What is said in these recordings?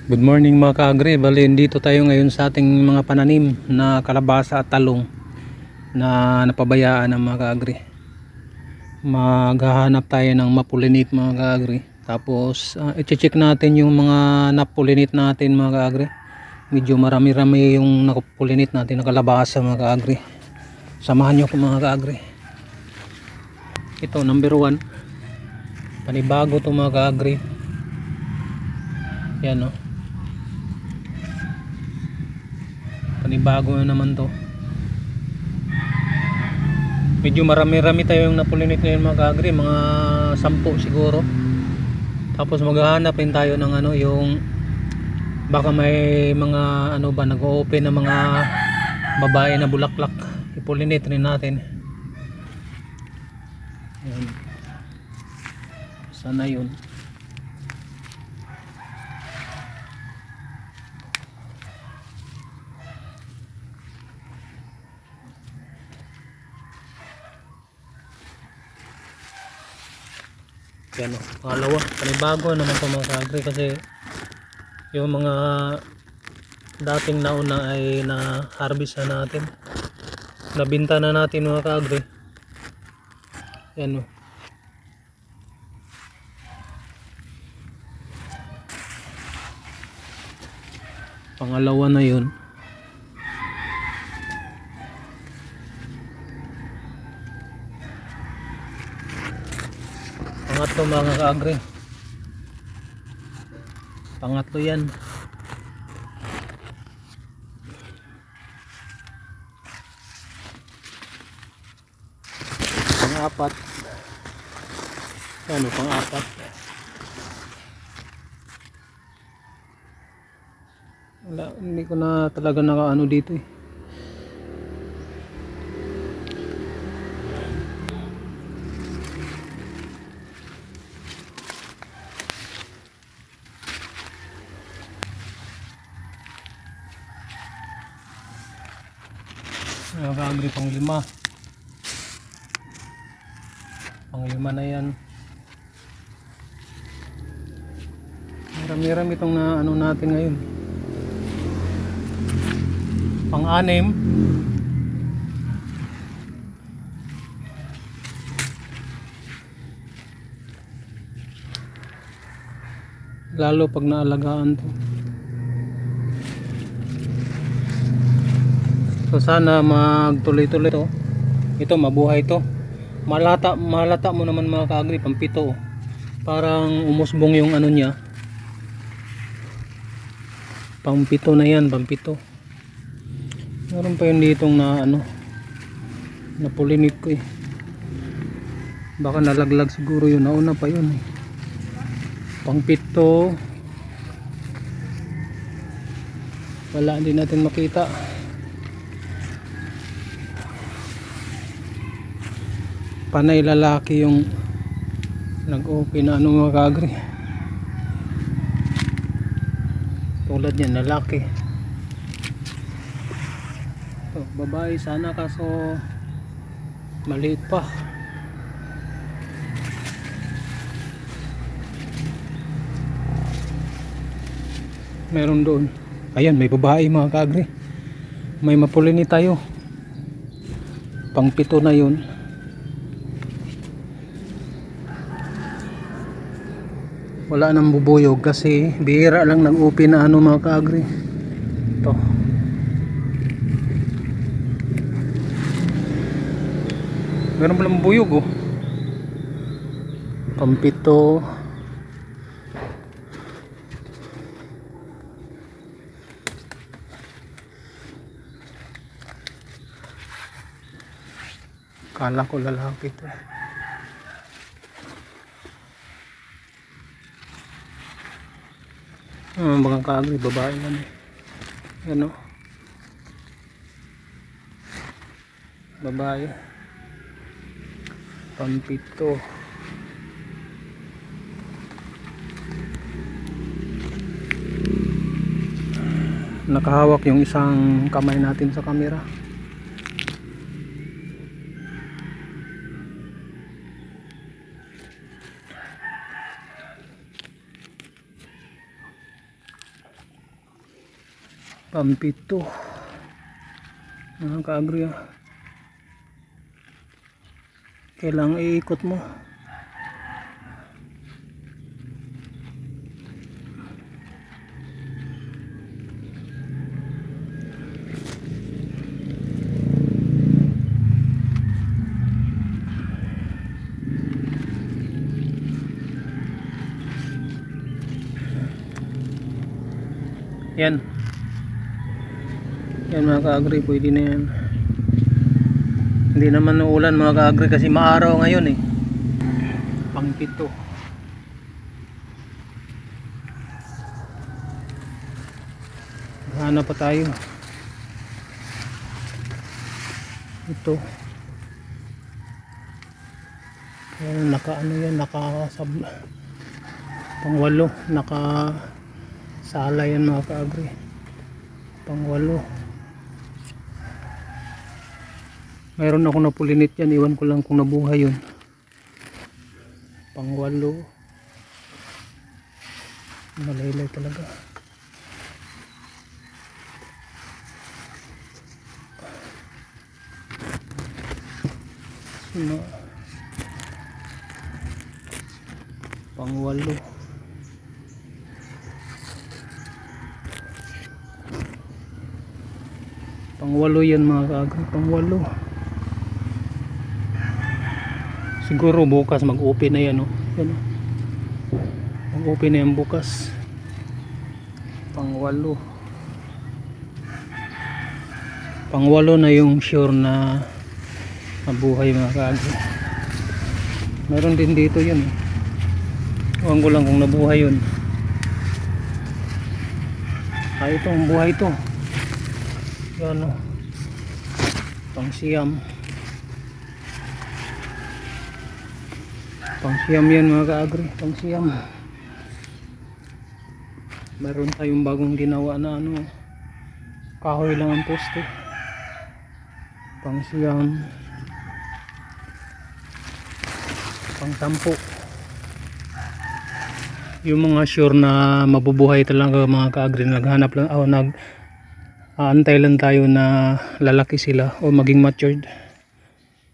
Good morning mga ka-agri. Bali, dito tayo ngayon sa ating mga pananim na kalabasa at talong na napabayaan ng mga ka-agri. Maghahanap tayo ng mapulinate mga ka-agri. Tapos i-check natin yung mga napulinate natin mga ka-agri. Medyo marami-rami yung napulinate natin na kalabasa mga ka-agri. Samahan nyo ako mga ka-agri. Ito number 1. Panibago to mga ka-agri. Yan o. Panibago na naman to. Medyo marami-rami tayong napulinate ngayon mga ka-agri, mga 10 siguro. Tapos maghahanap rin tayo ng yung baka may mga nag-o-open na mga babae na bulaklak. Ipulinate rin natin. Ayan. Sana yun. Yan o, pangalawa, panibago naman ito mga ka-agri kasi yung mga dating nauna ay na-harvest na natin, nabinta na natin mga ka-agri. Yan o, pangalawa na yun. Pangatlo mga ka-agri, pangatlo yan. Pang-apat, ano pang-apat, wala, hindi ko na talaga nakaano dito eh. Nag-agree pang-5 na yan. Marami-rami itong na natin ngayon. Pang-6 lalo pag naalagaan to. So sana magtuloy-tuloy to. Ito mabuhay to. Malata mo naman mga ka-agri, pang-7 parang umusbong yung niya. Pang-7 na yan, pang-7. Meron pa yun ditong na napulinit ko eh. Baka nalaglag siguro yun, nauna pa yun eh. Pang-7 wala, hindi natin makita. Panay lalaki yung nag-open na mga ka-agri. Tulad yan, lalaki. So, babae sana kaso maliit pa. Meron doon. Ayan, may babae mga ka-agri. May mapulinate tayo. Pang-7 na yun. Wala nang bubuyog kasi bihira lang nag-open na mga ka-agri. Ito. Meron palang bubuyog oh. Pang-7. Kala ko lalaki ito. Mga ka-agri, babae yan eh. Yan o, babae, pang-7. Nakahawak yung isang kamay natin sa camera. Pampito mga kaagri. Kailangan iikot mo. Yan. Yan mga kaagri, pwede na yan. Hindi naman uulan mga kaagri kasi maaraw ngayon eh. Pangpito. Hanap pa tayo. Ito. Yan, ano yan, pang-walo, sala yan mga kaagri. Pang-walo. Mayroon ako napulinit yan, iwan ko lang kung nabuhay yun. Pang-walo. Malaylay talaga. Pang-walo. Pang-walo yan mga kaagri, pang-walo. Siguro bukas mag-open na yan, oh. Yan, oh. Mag-open na yan bukas. Pang-walo. Pang-walo na yung sure na mabuhay mga kaagri. Meron din dito yun, eh. Huwag ko lang kung nabuhay yun. Ito ang buhay ito. Yan, oh. Pang-siyam. Pang-siyam yan mga kaagri, pang-siyam. Meron tayong bagong ginawa na ano, kahoy lang ang poste. Pang-siyam. Pang-sampu. Yung mga sure na mabubuhay talaga mga kaagri, naghanap lang, aantay lang tayo na lalaki sila o maging matured.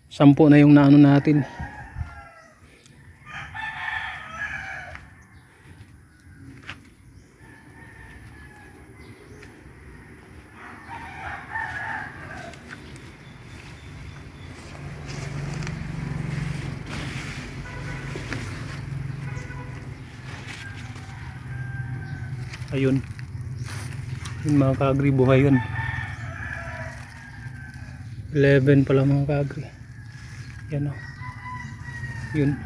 10 na yung naano natin. Ayun. Yung mga kaagri, buhay yun. 11 pala mga kaagri. Yan, o. Yun.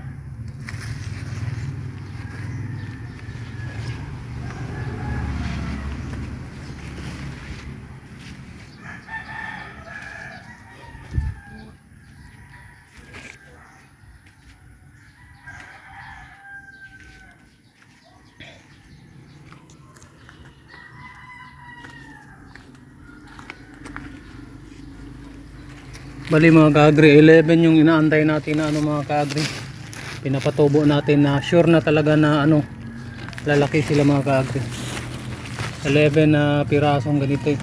Bali mga kaagri, 11 yung inaantay natin na ano mga kaagri. Pinapatubo natin na sure na talaga na ano, lalaki sila mga kaagri. 11 na pirasong ganito eh.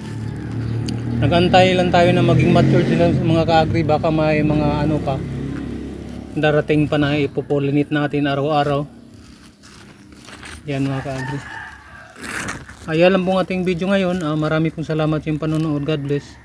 Nagantay lang tayo na maging mature sila mga kaagri. Baka may mga ano pa darating pa na ipopolinate natin araw-araw. Yan mga kaagri. Ayan lang pong ating video ngayon. Marami pong salamat sa panonood. God bless.